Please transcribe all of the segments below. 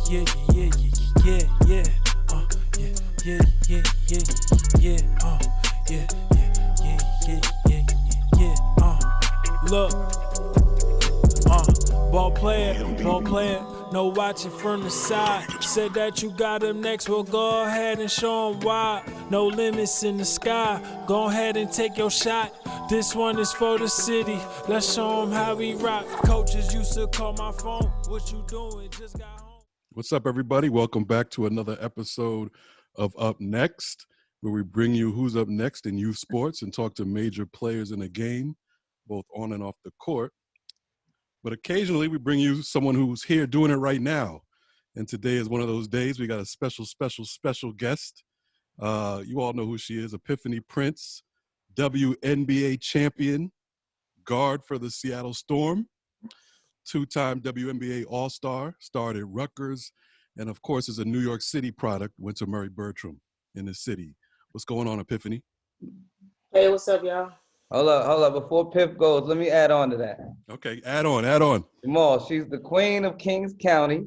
yeah, yeah, yeah, yeah, yeah, yeah, yeah, yeah, yeah, yeah, yeah, yeah, yeah, yeah, look, ball player, no watching from the side. Said that you got him next, well go ahead and show him why. No limits in the sky, go ahead and take your shot. This one is for the city, let's show him how we rock. Coaches used to call my phone, what you doing, just got home. What's up, everybody? Welcome back to another episode of Up Next, where we bring you who's up next in youth sports and talk to major players in the game, both on and off the court. But occasionally we bring you someone who's here doing it right now. And today is one of those days. We got a special guest. You all know who she is, Epiphanny Prince, WNBA champion, guard for the Seattle Storm, two-time WNBA All-Star, starred at Rutgers, and of course is a New York City product, went to Murray Bertram in the city. What's going on, Epiphanny? Hey, what's up, y'all? Hold up. Before Pip goes, let me add on to that. Okay, add on. Jamal, she's the queen of Kings County.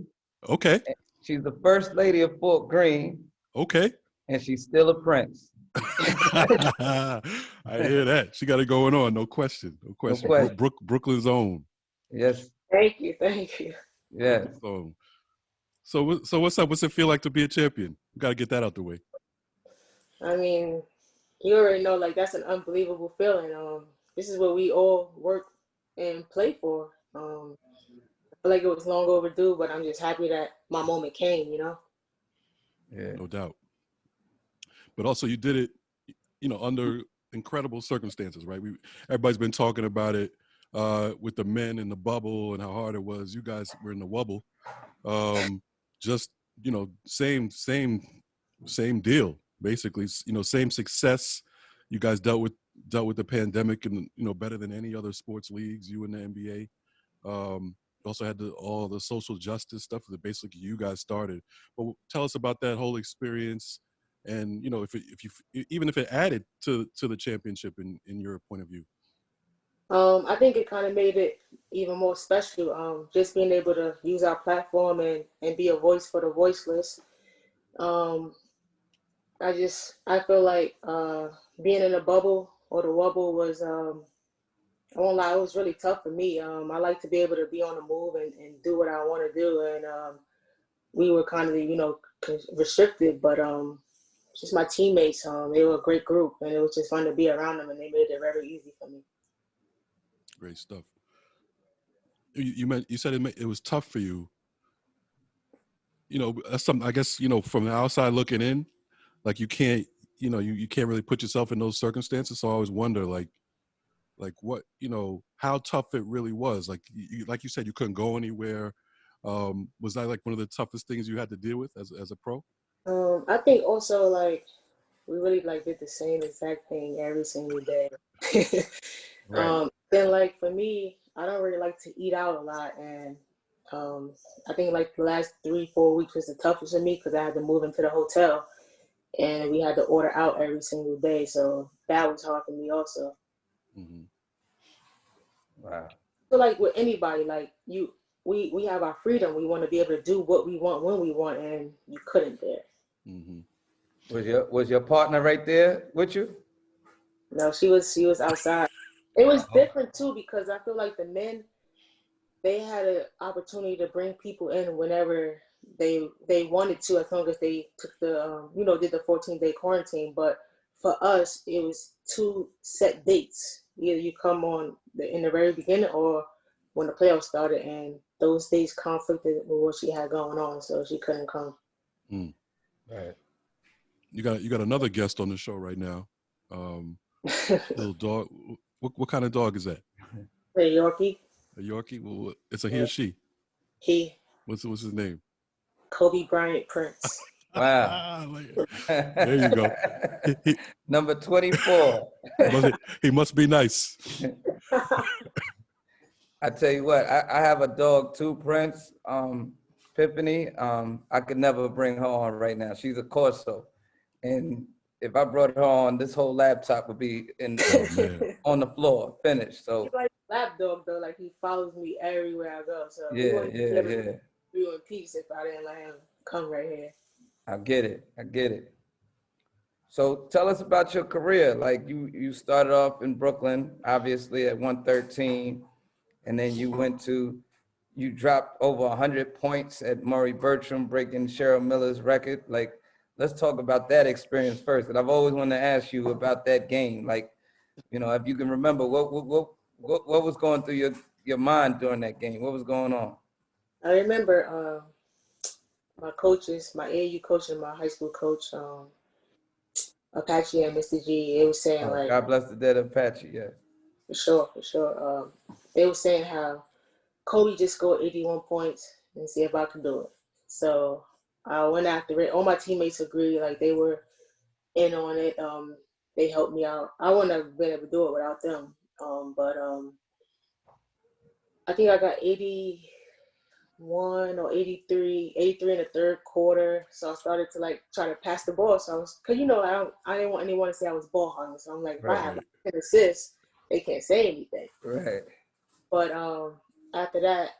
Okay. She's the first lady of Fort Greene. Okay. And she's still a prince. I hear that. She got it going on, no question. Brooklyn's own. Yes. Thank you. Yes. So what's up? What's it feel like to be a champion? We got to get that out the way. I mean, you already know, like, that's an unbelievable feeling. This is what we all work and play for. I feel like it was long overdue, but I'm just happy that my moment came, you know? Yeah. No doubt. But also you did it, under incredible circumstances, right? Everybody's been talking about it with the men in the bubble and how hard it was. You guys were in the wubble. Same deal, basically. Same success. You guys dealt with the pandemic and better than any other sports leagues. You in the NBA. Also had all the social justice stuff that basically you guys started. But tell us about that whole experience, and even if it added to the championship in your point of view. I think it kind of made it even more special. Just being able to use our platform and be a voice for the voiceless. I feel like being in a bubble or the wubble was, I won't lie, it was really tough for me. I like to be able to be on the move and do what I want to do. And we were kind of, restricted, but just my teammates, they were a great group, and it was just fun to be around them, and they made it very easy for me. Great stuff. You said it was tough for you. That's something, I guess, from the outside looking in, like you can't really put yourself in those circumstances. So I always wonder, like what, how tough it really was. Like you said, you couldn't go anywhere. Was that like one of the toughest things you had to deal with as a pro? I think also, like, we really did the same exact thing every single day. Right. Then, like, for me, I don't really like to eat out a lot, and I think like the last 3-4 weeks was the toughest for me because I had to move into the hotel, and we had to order out every single day, so that was hard for me also. Mm-hmm. Wow. So, like, with anybody, like, we have our freedom. We want to be able to do what we want when we want, and you couldn't there. Mm-hmm. Was your partner right there with you? No, she was outside. It was different too because I feel like the men, they had an opportunity to bring people in whenever they wanted to, as long as they took the did the 14-day quarantine. But for us, it was 2 set dates. Either you come on in the very beginning or when the playoffs started, and those days conflicted with what she had going on, so she couldn't come. Mm. Right. You got another guest on the show right now. Little dog. What kind of dog is that? A Yorkie. A Yorkie? Well, it's a he or she? He. What's his name? Kobe Bryant Prince. Wow. There you go. Number 24. He must be nice. I tell you what, I have a dog too, Prince, Epiphanny. I could never bring her on right now. She's a Corso. And if I brought her on, this whole laptop would be on the floor, finished. So He's like a lap dog though, like he follows me everywhere I go. So yeah. through in peace if I didn't let him come right here. I get it. I get it. So tell us about your career. Like you started off in Brooklyn, obviously at 113, and then you dropped over 100 points at Murray Bertram, breaking Cheryl Miller's record. Like, let's talk about that experience first. And I've always wanted to ask you about that game. Like, if you can remember what was going through your mind during that game? What was going on? I remember my coaches, my AAU coach and my high school coach, Apache and Mr. G, it was saying Oh, like, God bless the dead Apache, yeah. for sure. They were saying how Kobe just scored 81 points and see if I could do it. So I went after it. All my teammates agreed, like they were in on it. They helped me out. I wouldn't have been able to do it without them. But I think I got 81 or 83 in the third quarter. So I started to like try to pass the ball. So cause I didn't want anyone to say I was ball hungry. So I'm like, if I have like 10 assists, they can't say anything. Right. But after that,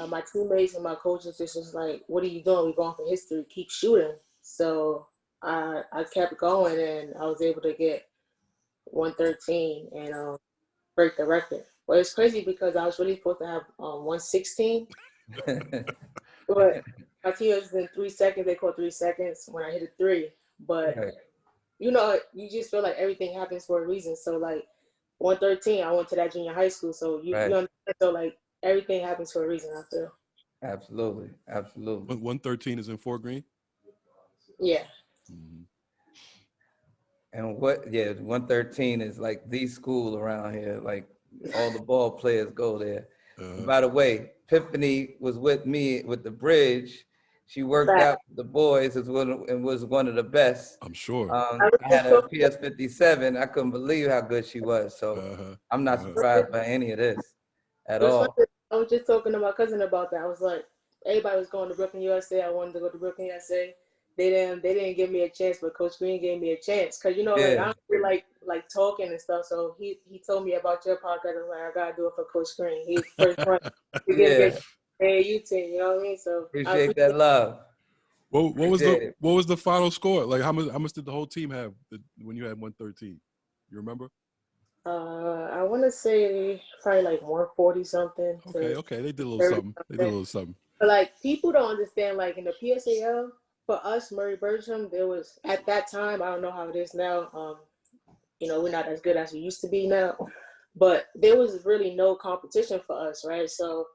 my teammates and my coaches just was like, what are you doing? We're going for history. Keep shooting. So I kept going and I was able to get 113 and break the record. But it's crazy because I was really supposed to have 116. But my team was in 3 seconds. They called 3 seconds when I hit a three. But, Right. You just feel like everything happens for a reason. So, like, 113, I went to that junior high school. So, you understand? So, like, everything happens for a reason, I feel. Absolutely. 113 is in Fort Greene? Yeah. Mm-hmm. And 113 is like the school around here. Like all the ball players go there. By the way, Epiphanny was with me with the bridge. She worked out with the boys and was one of the best. I'm sure. I had a PS 57. I couldn't believe how good she was. So I'm not surprised by any of this at all. I was just talking to my cousin about that. I was like, everybody was going to Brooklyn, USA. I wanted to go to Brooklyn, USA. They didn't give me a chance, but Coach Green gave me a chance. Cause like I don't really like talking and stuff. So he told me about your podcast. I was like, I gotta do it for Coach Green. He's first one to get AAU team. You know what I mean? So appreciate that love. What was the final score? Like how much did the whole team have when you had 113? You remember? I want to say probably like 140 something. Okay. They did a little something. But like people don't understand, like in the PSAL, for us, Murray Bertram, there was at that time, I don't know how it is now. We're not as good as we used to be now, but there was really no competition for us, right? So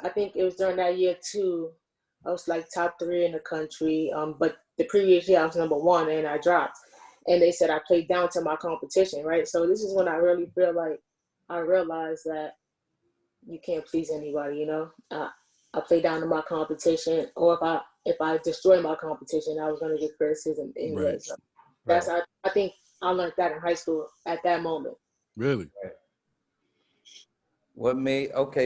I think it was during that year too. I was like top 3 in the country, but the previous year I was number 1 and I dropped. And they said I played down to my competition, right? So this is when I really feel like I realized that you can't please anybody, I play down to my competition, or if I destroy my competition, I was gonna get criticism anyway. Right. So that's I think I learned that in high school at that moment. Really? Right.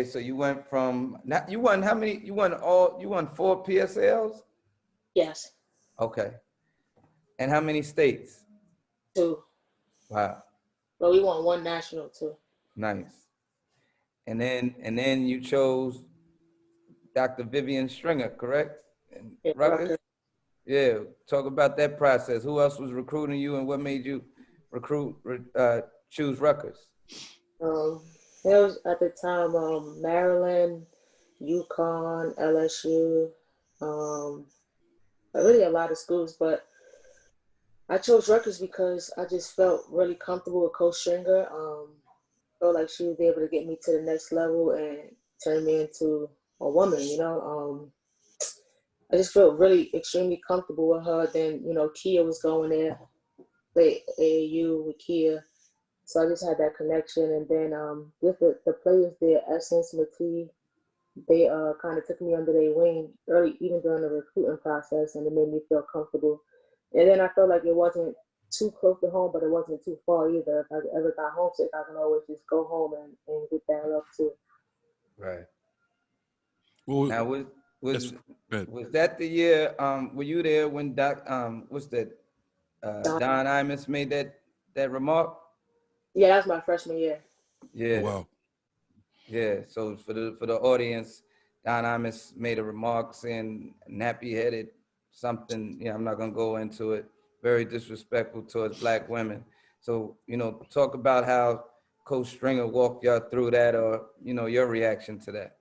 So you went from you won 4 PSLs? Yes. Okay. And how many states? 2. Wow. Well, we won 1 national too. Nice. And then you chose Dr. Vivian Stringer, correct? Yeah, Rutgers? Yeah. Talk about that process. Who else was recruiting you, and what made you choose Rutgers? It was at the time Maryland, UConn, LSU, really a lot of schools, but I chose Rutgers because I just felt really comfortable with Coach Stringer. Felt like she would be able to get me to the next level and turn me into a woman, I just felt really extremely comfortable with her. Then, Kia was going there, play AAU with Kia. So I just had that connection. And then with the players there, Essence, Matee, they kind of took me under their wing early, even during the recruiting process, and it made me feel comfortable. And then I felt like it wasn't too close to home, but it wasn't too far either. If I ever got homesick, I can always just go home and get that love too. Right. Well, now was that the year? Were you there when Don Imus made that remark? Yeah, that was my freshman year. Yeah. Oh, wow. Yeah. So for the audience, Don Imus made a remark saying nappy-headed something. I'm not gonna go into it. Very disrespectful towards Black women. So, talk about how Coach Stringer walked y'all through that, or your reaction to that.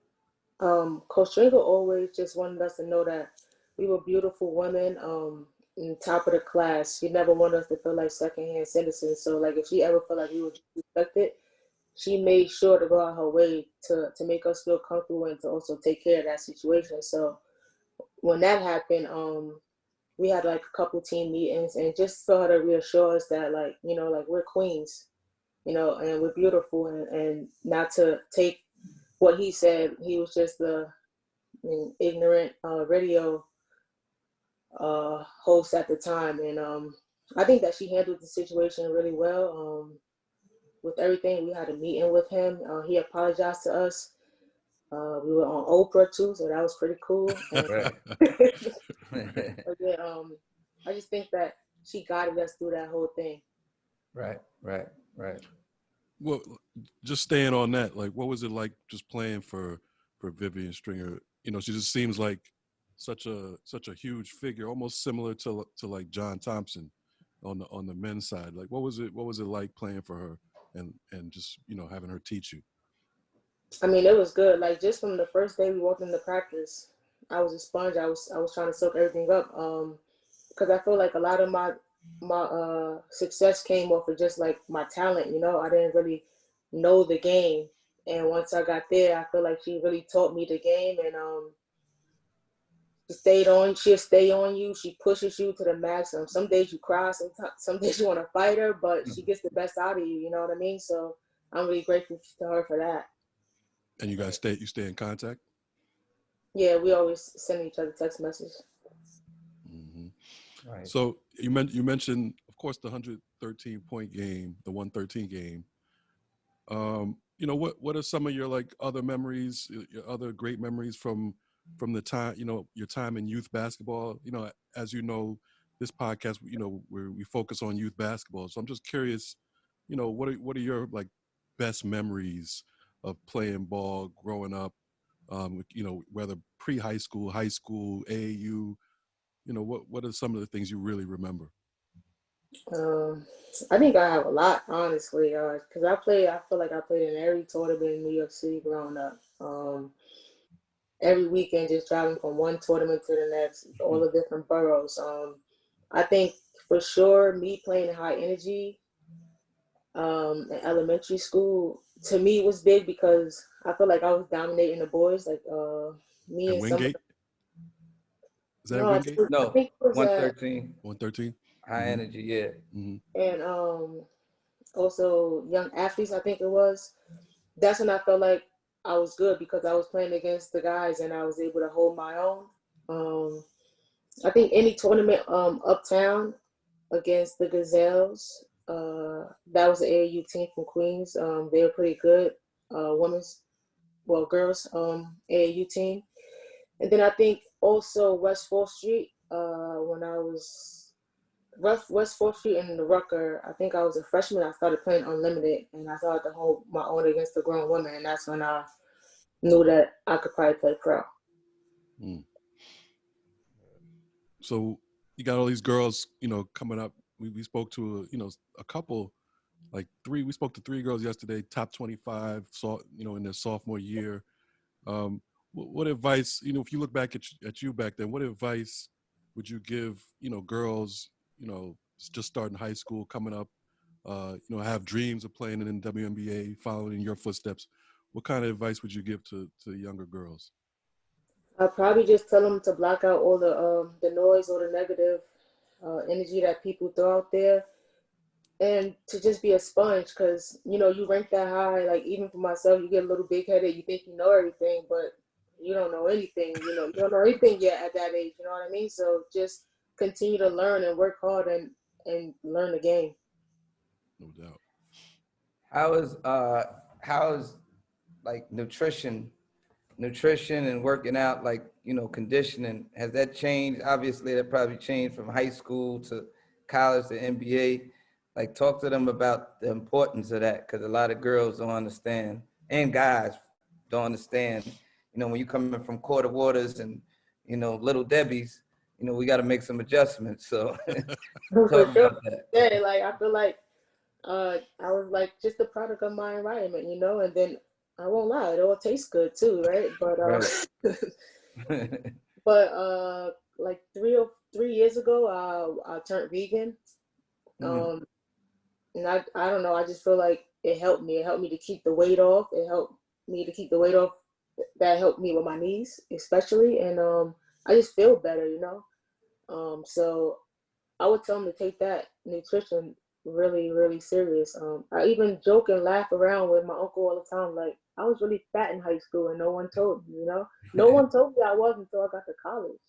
Coach Stringer always just wanted us to know that we were beautiful women, in top of the class. She never wanted us to feel like secondhand citizens. So like if she ever felt like we were disrespected, she made sure to go out her way to make us feel comfortable and to also take care of that situation. So when that happened, we had like a couple team meetings and just for her to reassure us that like, like we're queens, and we're beautiful, and not to take what he said. He was just ignorant radio host at the time. And I think that she handled the situation really well. With everything, we had a meeting with him. He apologized to us. We were on Oprah too, so that was pretty cool. And, Right. but yeah, I just think that she guided us through that whole thing. Right. Well, just staying on that, like, what was it like just playing for Vivian Stringer? She just seems like such a huge figure, almost similar to like John Thompson on the men's side. Like, what was it like playing for her and just having her teach you? I mean, it was good. Like just from the first day we walked into practice, I was a sponge. I was trying to soak everything up. Because I feel like a lot of my success came off of just like my talent. I didn't really know the game, and once I got there, I feel like she really taught me the game. And she'll stay on you. She pushes you to the max. Some days you cry, some days you want to fight her, but she gets the best out of you. You know what I mean? So I'm really grateful to her for that. And you guys stay in contact? Yeah, we always send each other text messages. Mm-hmm. Right. So you mentioned, of course, the 113-point game, the 113 game. What are some of your like other memories, your other great memories from the time, your time in youth basketball? As you know, this podcast, we focus on youth basketball. So I'm just curious, what are your like best memories of playing ball growing up? Whether pre-high school, high school, AAU, what are some of the things you really remember? I think I have a lot, honestly, because I feel like I played in every tournament in New York City growing up. Every weekend, just driving from one tournament to the next, all the different boroughs. I think for sure, me playing high energy in elementary school, to me, was big because I feel like I was dominating the boys. Like me and some. Wingate? Is that No, Wingate? I think it was 113. 113. High energy, yeah. Mm-hmm. And also young athletes, I think it was. That's when I felt like I was good because I was playing against the guys and I was able to hold my own. I think any tournament uptown against the Gazelles, that was the AAU team from Queens. They were pretty good, girls AAU team. And then I think also West 4th Street, when I was West 4th Street in the Rucker, I think I was a freshman. I started playing unlimited, and I started to hold my own against the grown women, and that's when I knew that I could probably play pro. Mm. So you got all these girls, coming up. We spoke to a couple, like three. We spoke to 3 girls yesterday, top 25, in their sophomore year. What advice, if you look back at you back then, what advice would you give, girls, just starting high school, coming up, have dreams of playing in the WNBA, following in your footsteps? What kind of advice would you give to younger girls? I'd probably just tell them to block out all the noise or the negative energy that people throw out there, and to just be a sponge, because you rank that high. Like even for myself, you get a little big headed. You think you know everything, but you don't know anything. You don't know anything yet at that age. You know what I mean? So just continue to learn and work hard and learn the game. No doubt. How is like nutrition and working out, like, conditioning, has that changed? Obviously that probably changed from high school to college to NBA. Like, talk to them about the importance of that, because a lot of girls don't understand, and guys don't understand, when you come in from Quarter Waters and, Little Debbie's, we got to make some adjustments. So For talk sure. about that. Yeah, like I feel like I was like just a product of my environment, and then I won't lie, it all tastes good too, right? But Right. but like 3 years ago, I turned vegan. Mm. And I don't know, I just feel like it helped me. It helped me to keep the weight off. It helped me to keep the weight off. That helped me with my knees, especially, and I just feel better. So I would tell them to take that nutrition really, really serious. I even joke and laugh around with my uncle all the time. Like, I was really fat in high school and no one told me. No one told me I was until I got to college.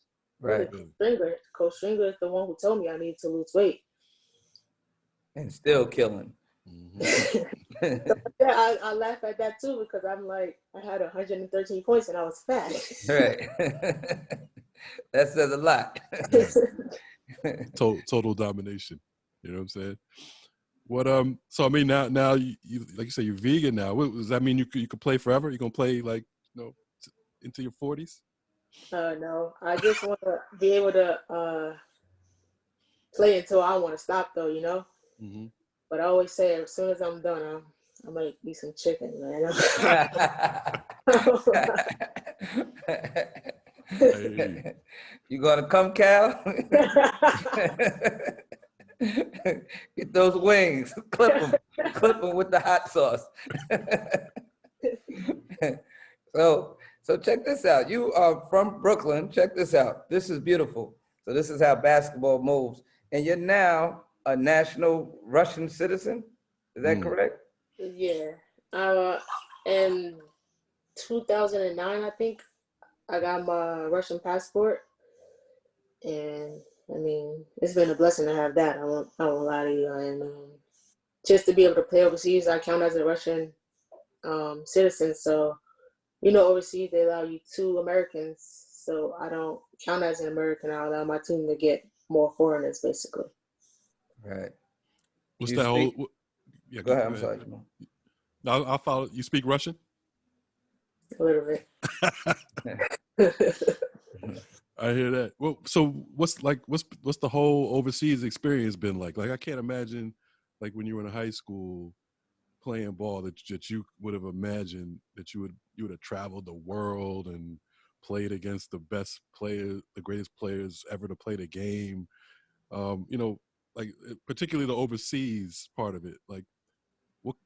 Really, Right. Coach Stringer is the one who told me I needed to lose weight. And still killing. Mhm. So, yeah, I laugh at that too because I'm like, I had 113 points and I was fat. Right. That says a lot. Total domination. You know what I'm saying? What so I mean now you like you say you're vegan now. What, does that mean you could play forever? You gonna play like into your 40s? No, I just want to be able to play until I want to stop, though. Mm-hmm. But I always say, as soon as I'm done, I'm gonna eat some chicken, man. Hey. You gonna come, Cal? Get those wings, clip them with the hot sauce. So check this out. You are from Brooklyn. Check this out. This is beautiful. So this is how basketball moves. And you're now a national Russian citizen. Is that correct? Yeah. In 2009, I think I got my Russian passport, and I mean, it's been a blessing to have that. I won't lie to you. And just to be able to play overseas, I count as a Russian citizen. So, overseas they allow you 2 Americans. So I don't count as an American. I allow my team to get more foreigners, basically. Right. What's You that speak- whole? Yeah, Go ahead. I'm sorry, Jamal. No, I'll follow. You speak Russian? A little bit. I hear that. Well, so what's the whole overseas experience been like? Like I can't imagine, like when you were in high school playing ball, that you would have imagined that you would have traveled the world and played against the best players, the greatest players ever to play the game. Like particularly the overseas part of it. Like what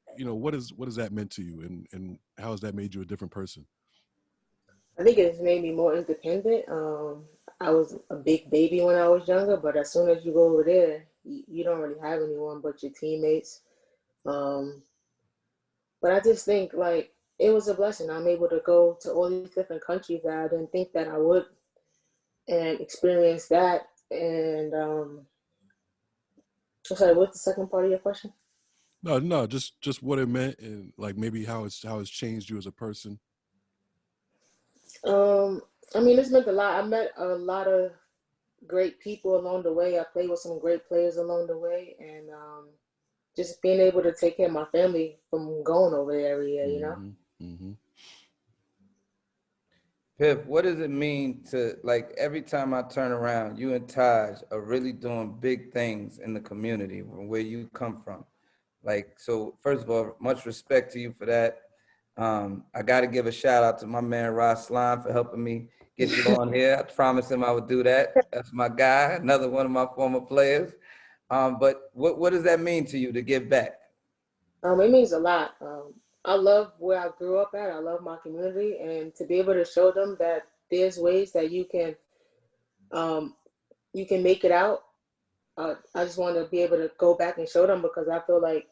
has that meant to you, and how has that made you a different person? I think it's made me more independent. I was a big baby when I was younger, but as soon as you go over there, you don't really have anyone but your teammates. Um, but I just think like it was a blessing. I'm able to go to all these different countries that I didn't think that I would and experience that. And I'm sorry, what's the second part of your question? No, just what it meant, and like maybe how it's changed you as a person. I mean, it's meant a lot. I met a lot of great people along the way. I played with some great players along the way, and just being able to take care of my family from going over there every year. Mm-hmm. Pip, what does it mean to, like, every time I turn around, you and Taj are really doing big things in the community where you come from. Like, so first of all, much respect to you for that. I got to give a shout out to my man, Ross Slime, for helping me get you on here. I promised him I would do that. That's my guy, another one of my former players. But what does that mean to you to give back? It means a lot. I love where I grew up at. I love my community, and to be able to show them that there's ways that you can make it out. I just want to be able to go back and show them because I feel like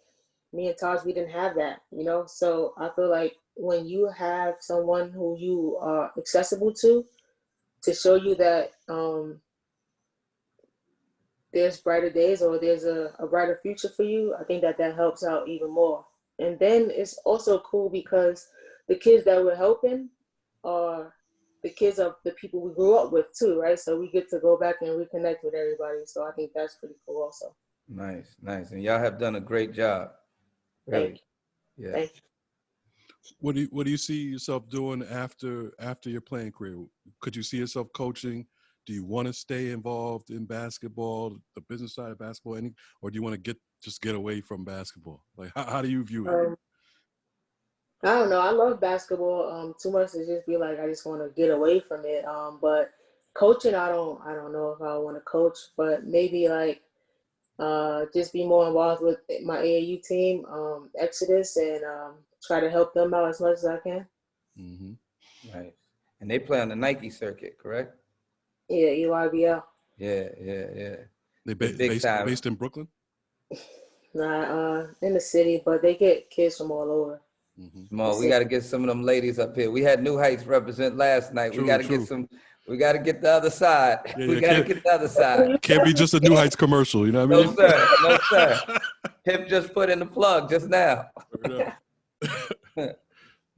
me and Taj, we didn't have that. So I feel like when you have someone who you are accessible to show you that there's brighter days or there's a brighter future for you, I think that helps out even more. And then it's also cool because the kids that we're helping are the kids of the people we grew up with too, right? So we get to go back and reconnect with everybody. So I think that's pretty cool also. Nice. And y'all have done a great job. Really. Thank you. Yeah. Thank you. What do you see yourself doing after your playing career? Could you see yourself coaching? Do you want to stay involved in basketball, the business side of basketball, or do you want to get away from basketball? Like, how do you view it? I don't know. I love basketball too much to just be like I just want to get away from it. But coaching, I don't know if I want to coach, but maybe like just be more involved with my AAU team, Exodus, and try to help them out as much as I can. Mm-hmm. Right. And they play on the Nike circuit, correct? Yeah, EYBL. Yeah. They Big time. based in Brooklyn. Nah, in the city, but they get kids from all over. Mm-hmm. Small. We got to get some of them ladies up here. We had New Heights represent last night. True, we got to get some. We got to get the other side. Yeah, we got to get the other side. Can't be just a New Heights commercial. You know what I mean? No, sir. No, sir. Pip just put in the plug just now.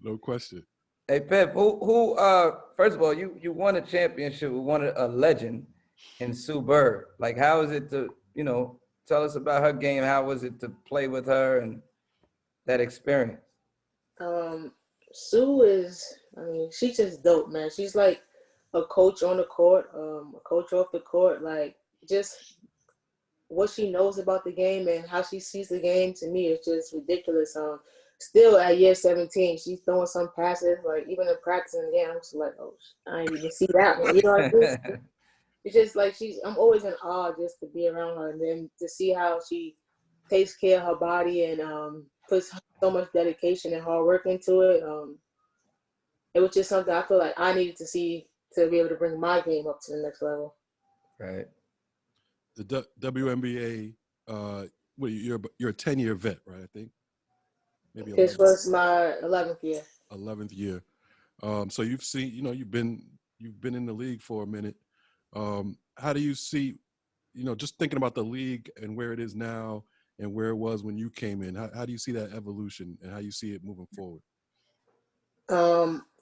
No question. Hey, Pip, first of all, you won a championship with a legend in Sue Bird. Like, how is it to, tell us about her game? How was it to play with her and that experience? Sue is, she's just dope, man. She's like a coach on the court, a coach off the court. Like, just what she knows about the game and how she sees the game, to me, is just ridiculous. Still at year 17, she's throwing some passes, like even in practice and game, I'm just like, oh, I didn't even see that one. You know what I mean? It's just like I'm always in awe just to be around her, and then to see how she takes care of her body and puts so much dedication and hard work into it. It was just something I feel like I needed to see to be able to bring my game up to the next level. Right. The WNBA, you're a 10-year vet, right? I think. Maybe This was my 11th year. 11th year. So you've seen, you've been in the league for a minute. How do you see, just thinking about the league and where it is now and where it was when you came in? How do you see that evolution and how you see it moving forward?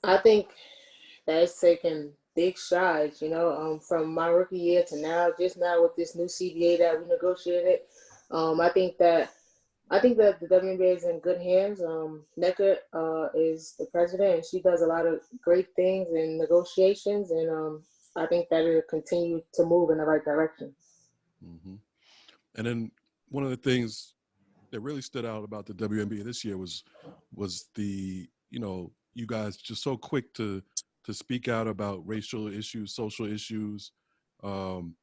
I think that it's taken big strides, from my rookie year to now, just now with this new CBA that we negotiated. I think that the WNBA is in good hands. Necker is the president, and she does a lot of great things in negotiations, and I think that it'll continue to move in the right direction. Mm-hmm. And then one of the things that really stood out about the WNBA this year was the, you guys just so quick to speak out about racial issues, social issues. In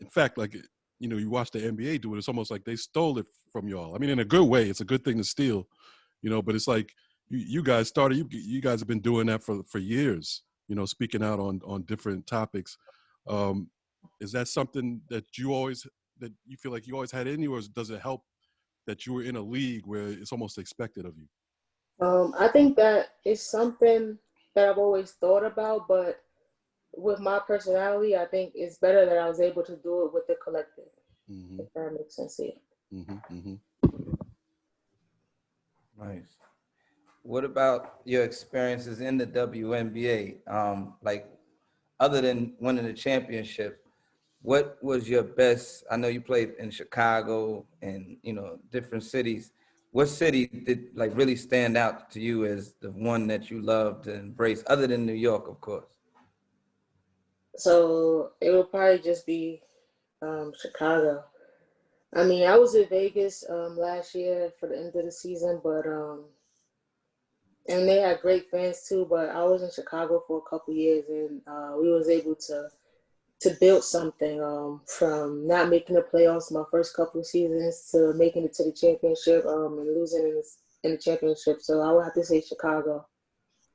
fact, like, you watch the NBA do it, it's almost like they stole it from y'all. I mean, in a good way, it's a good thing to steal, but it's like you guys started, you guys have been doing that for years, speaking out on different topics. Is that something that you feel like you always had in you, or does it help that you were in a league where it's almost expected of you? I think that it's something that I've always thought about, but with my personality, I think it's better that I was able to do it with the collective. Mm-hmm. If that makes sense, yeah. Mm-hmm. Mm-hmm. Nice. What about your experiences in the WNBA? Like, other than winning the championship, what was your best? I know you played in Chicago and, different cities. What city did really stand out to you as the one that you loved to embrace, other than New York, of course? So it would probably just be Chicago. I was in Vegas last year for the end of the season, but and they had great fans too. But I was in Chicago for a couple years, and we was able to build something from not making the playoffs my first couple of seasons to making it to the championship and losing in the championship. So I would have to say Chicago.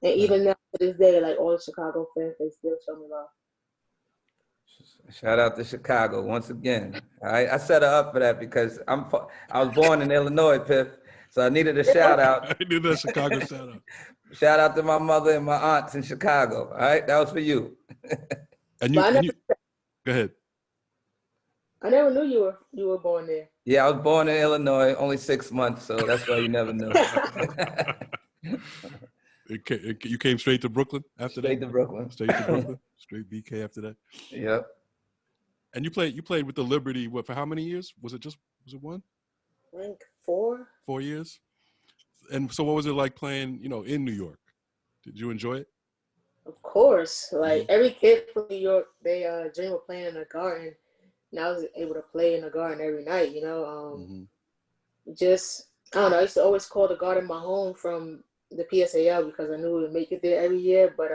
And even now to this day, like all the Chicago fans, they still show me love. Shout out to Chicago once again. All right, I set her up for that because I was born in Illinois, Pip, so I needed a shout out. I knew that Chicago shout out. Shout out to my mother and my aunts in Chicago. All right, that was for you. And you go ahead. I never knew you were born there. Yeah, I was born in Illinois, only 6 months, so that's why you never knew. You came straight to Brooklyn after that? Straight to Brooklyn. Straight to Brooklyn. Straight BK after that. Yep. And you played with the Liberty, for how many years? Was it one? I think 4. 4 years? And so what was it like playing, in New York? Did you enjoy it? Of course, like every kid from New York, they dream of playing in a garden. And I was able to play in the garden every night. Just I don't know. I used to always call the garden my home from the PSAL because I knew we would make it there every year. But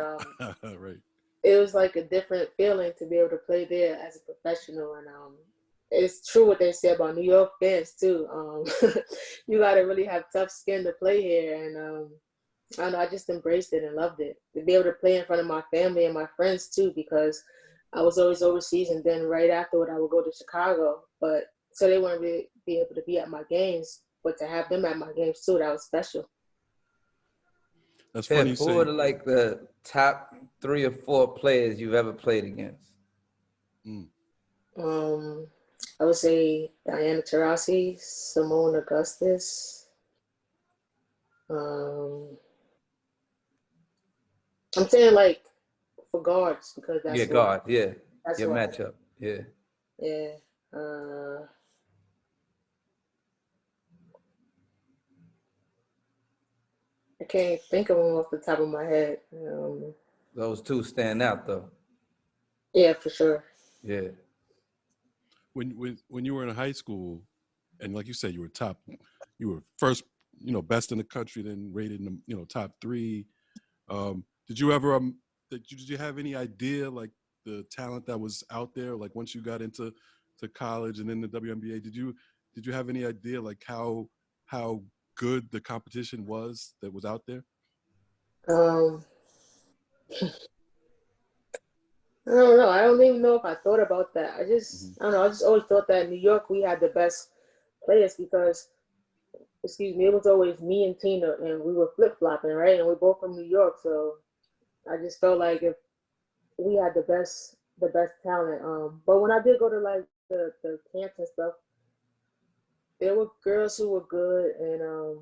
Right. it was like a different feeling to be able to play there as a professional. And it's true what they say about New York fans too. You got to really have tough skin to play here. And I don't know, I just embraced it and loved it. To be able to play in front of my family and my friends too, because I was always overseas, and then right afterward I would go to Chicago. But so they wouldn't really be able to be at my games, but to have them at my games too, that was special. That's funny you Who say. are like the top 3 or 4 players you've ever played against? I would say Diana Taurasi, Simone Augustus. I'm saying like for guards because that's guard, that's your what matchup, yeah. Yeah. I can't think of them off the top of my head. Those 2 stand out though. Yeah, for sure. Yeah. When you were in high school, and like you said, you were first, best in the country, then rated in the, top 3. Did you ever did you have any idea like the talent that was out there? Like once you got into college and then the WNBA, did you have any idea like how good the competition was that was out there? Um, I don't know. I don't even know if I thought about that. I don't know. I just always thought that in New York we had the best players because, excuse me, it was always me and Tina, and we were flip flopping, right? And we're both from New York, so I just felt like if we had the best talent. But when I did go to like the camps and stuff, there were girls who were good and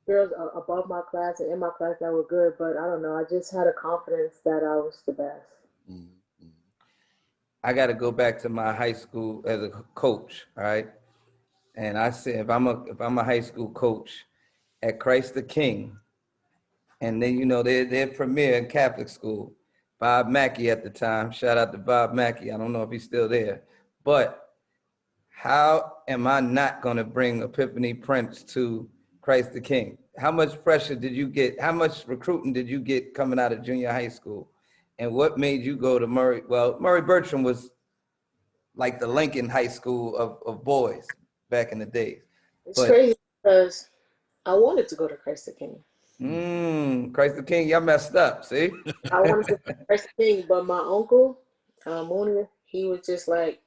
girls above my class and in my class that were good. But I don't know. I just had a confidence that I was the best. Mm-hmm. I got to go back to my high school as a coach, all right? And I said, if I'm a high school coach at Christ the King, and then they're premier in Catholic school. Bob Mackey at the time, shout out to Bob Mackey. I don't know if he's still there, but how am I not going to bring Epiphany Prince to Christ the King? How much pressure did you get? How much recruiting did you get coming out of junior high school? And what made you go to Murray? Well, Murray Bertram was like the Lincoln High School of boys back in the days. It's crazy because I wanted to go to Christ the King. Christ the King, y'all messed up, see? I wanted to go to Christ the King, but my uncle, Mooney, he was just like,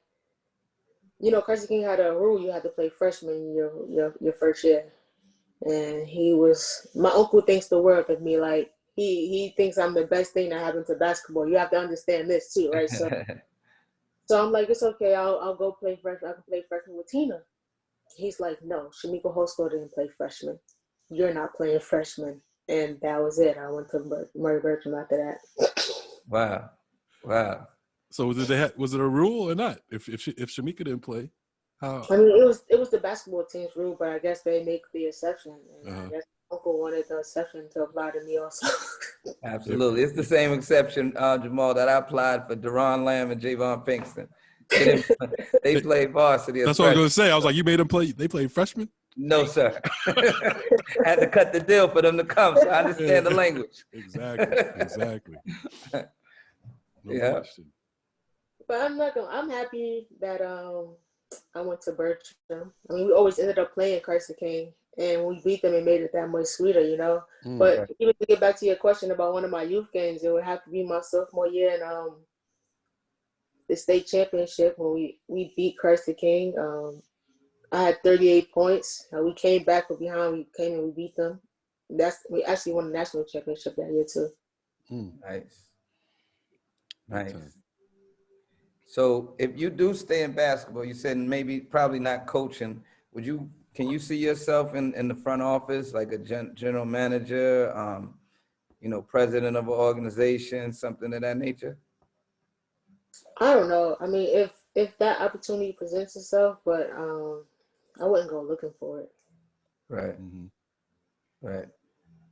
Christ the King had a rule: you had to play freshman your first year. And my uncle thinks the world of me. Like he thinks I'm the best thing that happened to basketball. You have to understand this too, right? So I'm like, it's okay. I'll go play freshman. I can play freshman with Tina. He's like, no, Shamika Hosko didn't play freshman. You're not playing freshman. And that was it. I went to Murray Bertram after that. Wow. So was it a rule or not? If Shamika didn't play, how? I mean, it was the basketball team's rule, but I guess they make the exception. And I guess Uncle wanted the exception to apply to me also. Absolutely. It's the same exception, Jamal, that I applied for Deron Lamb and Javon Pinkston. They played varsity. That's what I was going to say. I was like, you made them play? They played freshman? No, sir. Had to cut the deal for them to come, so I understand the language. Exactly. No question. But I'm happy that I went to Bertram. I mean, we always ended up playing Christ the King, and we beat them and made it that much sweeter, But even to get back to your question about one of my youth games, it would have to be my sophomore year in the state championship when we beat Christ the King. I had 38 points. We came back from behind. We came and we beat them. We actually won the national championship that year too. Nice. So if you do stay in basketball, you said probably not coaching. Can you see yourself in the front office, like a general manager, president of an organization, something of that nature? I don't know. I mean, if that opportunity presents itself, but I wouldn't go looking for it. Right. Mm-hmm. Right.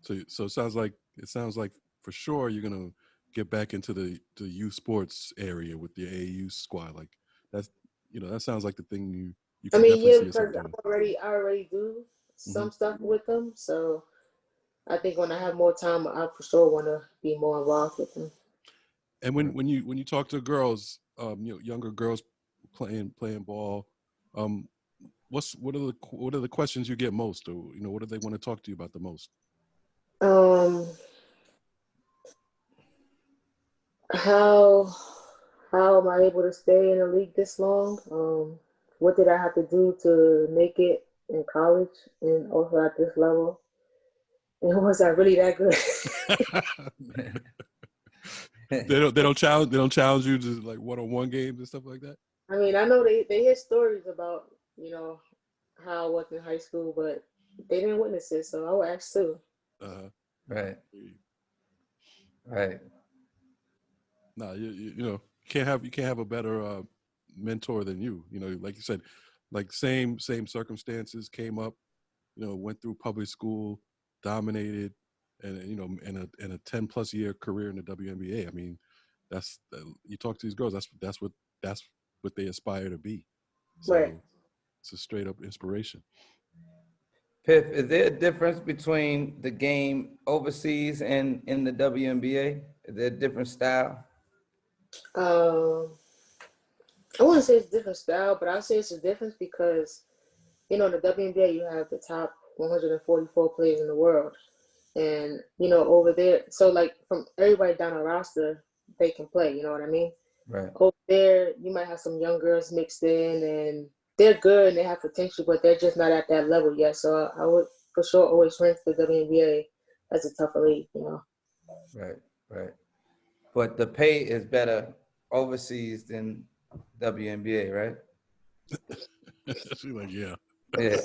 So it sounds like for sure you're gonna get back into the youth sports area with the AAU squad. Like that's that sounds like the thing you I can mean, definitely yeah, see yourself because doing. I already do Hmm. some stuff with them. So I think when I have more time, I for sure want to be more involved with them. And when you talk to girls, younger girls playing ball, um, what are the questions you get most, or what do they want to talk to you about the most? Um, how how am I able to stay in the league this long? What did I have to do to make it in college and also at this level? And was I really that good? They don't challenge you to like one-on-one games and stuff like that. I mean, I know they hear stories about, you know, how I was in high school, but they didn't witness it, so I would ask too. Uh-huh. Right. Right. No, you can't have a better mentor than you. Like you said, like same circumstances came up. Went through public school, dominated, and in a 10+ year career in the WNBA. I mean, you talk to these girls. That's what they aspire to be. Right. So it's a straight up inspiration. Piff, is there a difference between the game overseas and in the WNBA? Is there a different style? Um, I wouldn't say it's different style, but I'll say it's a difference because, in the WNBA, you have the top 144 players in the world. And, over there, so like from everybody down the roster, they can play, you know what I mean? Right. Over there, you might have some young girls mixed in and they're good and they have potential, but they're just not at that level yet. So I would for sure always rank the WNBA as a tougher league. Right. Right. But the pay is better overseas than WNBA, right? She's like, yeah. Yeah.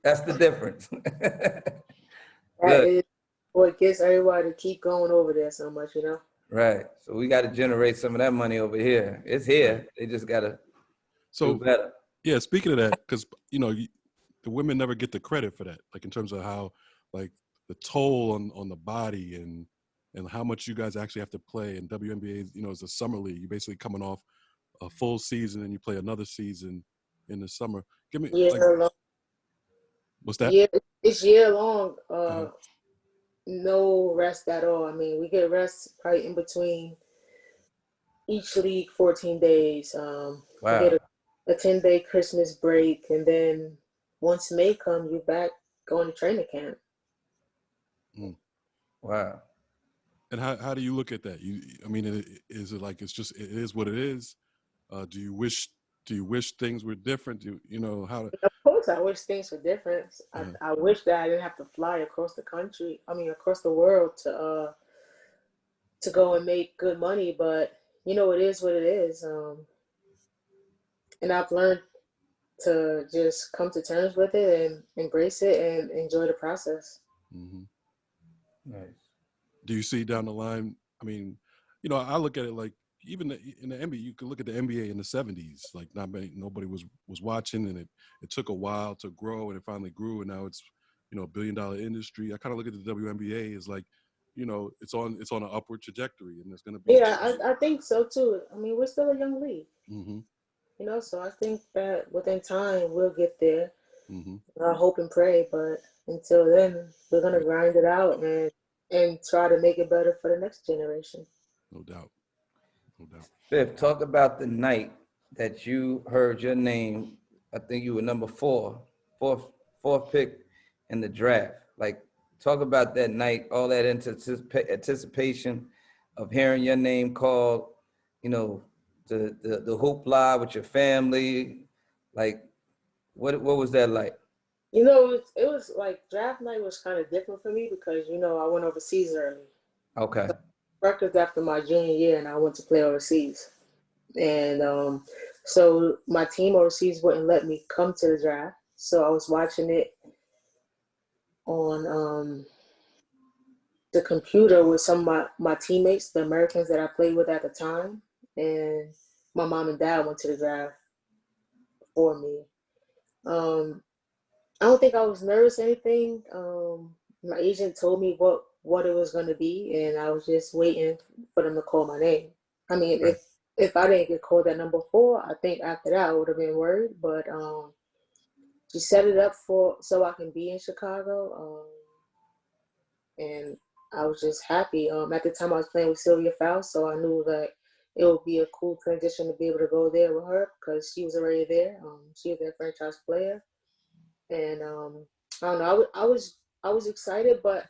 That's the difference. That Good. is what gets everybody to keep going over there so much. Right. So we got to generate some of that money over here. It's here. They just got to do So better. yeah, speaking of that, because the women never get the credit for that, like in terms of how like the toll on the body and how much you guys actually have to play. And WNBA, is a summer league. You're basically coming off a full season and you play another season in the summer. Give me like, Year long. what's that? Yeah, it's year long. Uh-huh. No rest at all. I mean, we get rest probably in between each league 14 days. We get Wow. a 10-day Christmas break, and then once May come, you back going to training camp. Mm. Wow. And how do you look at that? I mean, is it like it is what it is? Do you wish things were different? Do you know how to? Of course, I wish things were different. Uh-huh. I wish that I didn't have to fly across the country. I mean, across the world to go and make good money. But it is what it is. And I've learned to just come to terms with it and embrace it and enjoy the process. Mm-hmm. Nice. Do you see down the line? I mean, I look at it like even in the NBA, you could look at the NBA in the '70s. Like nobody was watching, and it took a while to grow, and it finally grew, and now it's $1 billion industry. I kind of look at the WNBA as like, it's on an upward trajectory, and there's going to be. Yeah, I think so too. I mean, we're still a young league, Mm-hmm. so I think that within time we'll get there. Mm-hmm. I hope and pray, but until then, we're gonna grind it out and try to make it better for the next generation. No doubt. No doubt. Fifth, talk about the night that you heard your name. I think you were number fourth pick in the draft. Like, talk about that night, all that anticipation of hearing your name called, the hoopla with your family. Like, what was that like? It was like draft night was kind of different for me because I went overseas early. Okay. Records after my junior year, and I went to play overseas. And so my team overseas wouldn't let me come to the draft. So I was watching it on the computer with some of my teammates, the Americans that I played with at the time. And my mom and dad went to the draft for me. I don't think I was nervous or anything. My agent told me what it was going to be, and I was just waiting for them to call my name. I mean, Right. if I didn't get called at number 4, I think after that I would have been worried. But she set it up for so I can be in Chicago, and I was just happy. At the time I was playing with Sylvia Faust, so I knew that it would be a cool transition to be able to go there with her because she was already there. She was their franchise player, and I don't know. I was excited, but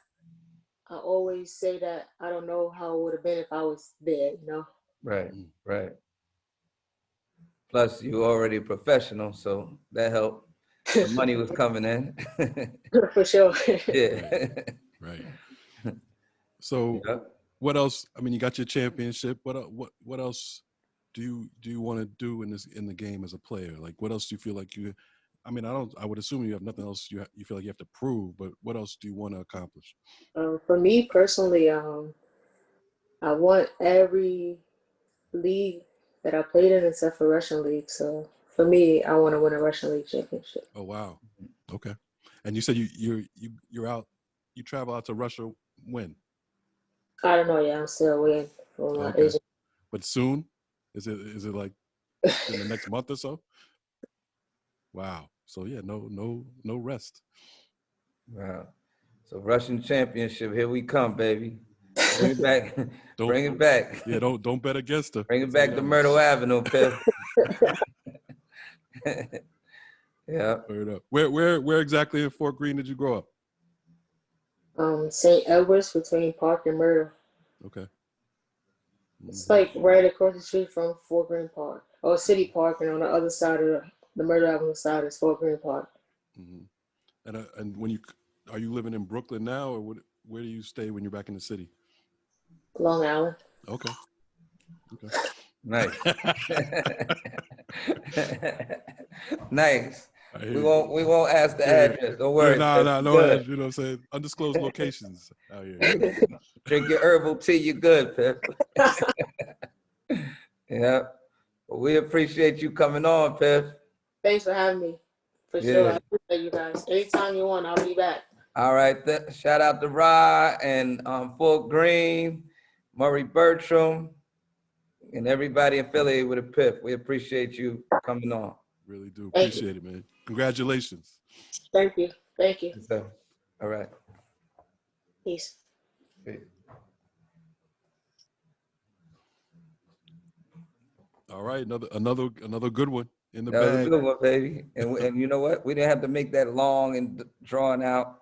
I always say that I don't know how it would have been if I was there. You know. Right. Right. Plus, you already a professional, so that helped. The money was coming in. For sure. Yeah. Right. So, Yeah. what else? I mean, you got your championship. What else do you want to do in the game as a player? Like, what else do you feel like you? I mean, I would assume you have nothing else you feel like you have to prove. But what else do you want to accomplish? For me personally, I want every league that I played in except for Russian league. So for me, I want to win a Russian league championship. Oh wow. Okay. And you said you're out. You travel out to Russia when? I don't know yet. I'm still waiting for my Okay. agent. But soon? Is it like in the next month or so? Wow. So yeah, no rest. Wow. So Russian championship, here we come, baby. Bring it back. Don't Bring it back. yeah, don't bet against her. Bring it That's all back you to gotta Myrtle Avenue, Piff. Yeah. word up. Where exactly in Fort Greene did you grow up? St. Edwards between Park and Myrtle. Okay. It's Mhm. like right across the street from Fort Greene Park, or City Park, and on the other side of the Myrtle Avenue side is Fort Greene Park. Mhm. And when are you living in Brooklyn now, or where do you stay when you're back in the city? Long Island. Okay. Okay. Nice. Nice. I hear We you. won't ask the Yeah. address. Don't Yeah, worry. Piff. nah, You no, good. you know what I'm saying? Undisclosed locations out here. Drink your herbal tea. You good, Piff. Yeah. Well, we appreciate you coming on, Piff. Thanks for having me. For sure. I Yeah. appreciate you guys. Anytime you want, I'll be back. All right. Shout out to Rod and Fort Greene, Murray Bertram, and everybody affiliated with a Piff. We appreciate you coming on. Really do Thank you. appreciate it, man. Congratulations. Thank you. Thank you. Yes, sir. All right. Peace. All right, another good one in the That was a bag. good one, baby. And you know what? We didn't have to make that long and drawn out.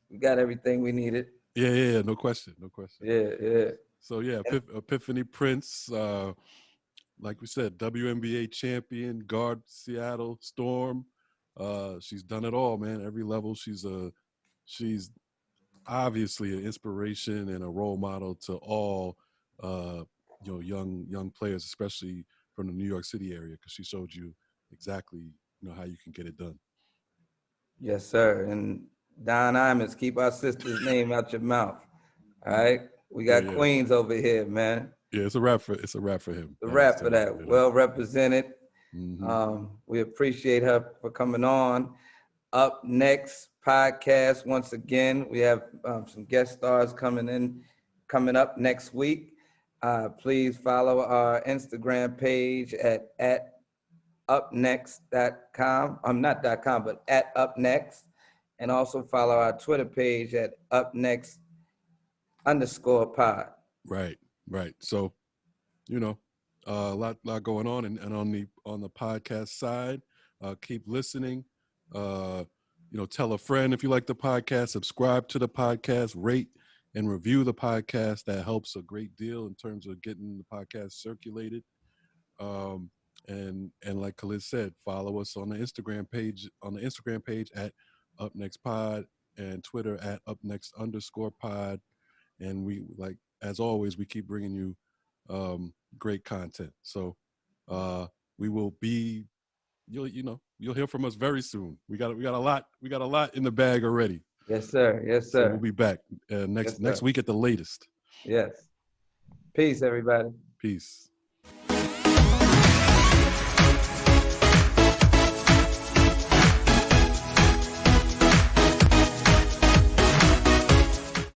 We got everything we needed. Yeah, no question. Yeah. So yeah, Epiphanny Prince, like we said, WNBA champion, guard Seattle Storm. She's done it all, man. Every level. She's obviously an inspiration and a role model to all young players, especially from the New York City area, because she showed you exactly how you can get it done. Yes, sir. And Don Imus, keep our sister's name out your mouth. All right. We got Yeah. Queens over here, man. Yeah, it's a wrap for him. The rap for that. Well represented. Mm-hmm. We appreciate her for coming on. Up next podcast, once again, we have some guest stars coming up next week. Please follow our Instagram page at upnext.com. I'm not .com, but at upnext. And also follow our Twitter page at upnext_pod. Right. So, a lot going on, and on the podcast side, keep listening. Tell a friend if you like the podcast. Subscribe to the podcast. Rate and review the podcast. That helps a great deal in terms of getting the podcast circulated. And like Khalid said, follow us on the Instagram page at upnextpod and Twitter at upnext_pod. And we, like, as always, we keep bringing you great content. So we will be, you'll hear from us very soon. We got a lot in the bag already. Yes, sir. Yes, So sir. we'll be back next week at the latest. Yes. Peace, everybody. Peace.